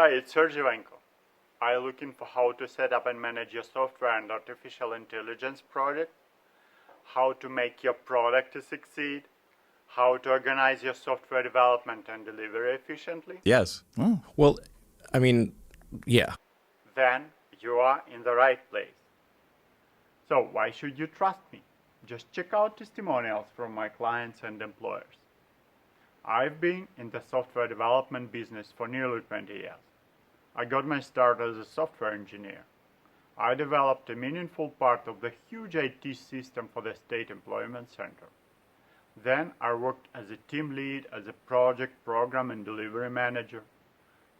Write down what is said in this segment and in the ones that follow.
Hi, it's Serge Ivanko. Are you looking for how to set up and manage your software and artificial intelligence project? How to make your product to succeed? How to organize your software development and delivery efficiently? Yes. Oh. Well, I mean, yeah. Then you are in the right place. So why should you trust me? Just check out testimonials from my clients and employers. I've been in the software development business for nearly 20 years. I got my start as a software engineer. I developed a meaningful part of the huge IT system for the State Employment Center. Then I worked as a team lead, as a project, program, and delivery manager,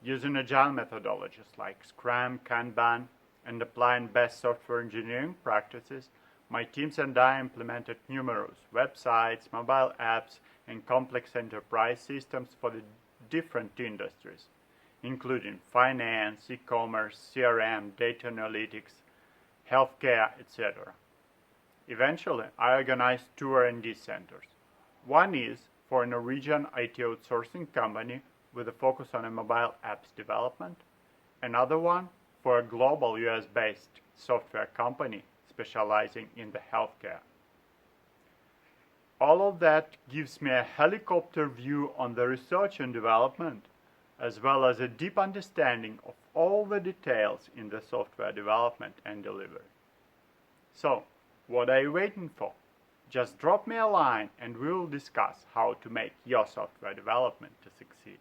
using Agile methodologies like Scrum, Kanban, and applying best software engineering practices. My teams and I implemented numerous websites, mobile apps, and complex enterprise systems for the different industries, including finance, e-commerce, CRM, data analytics, healthcare, etc. Eventually, I organized two R&D centers. One is for a Norwegian IT outsourcing company with a focus on a mobile apps development. Another one for a global US-based software company specializing in the healthcare. All of that gives me a helicopter view on the research and development, as well as a deep understanding of all the details in the software development and delivery. So, what are you waiting for? Just drop me a line and we'll discuss how to make your software development to succeed.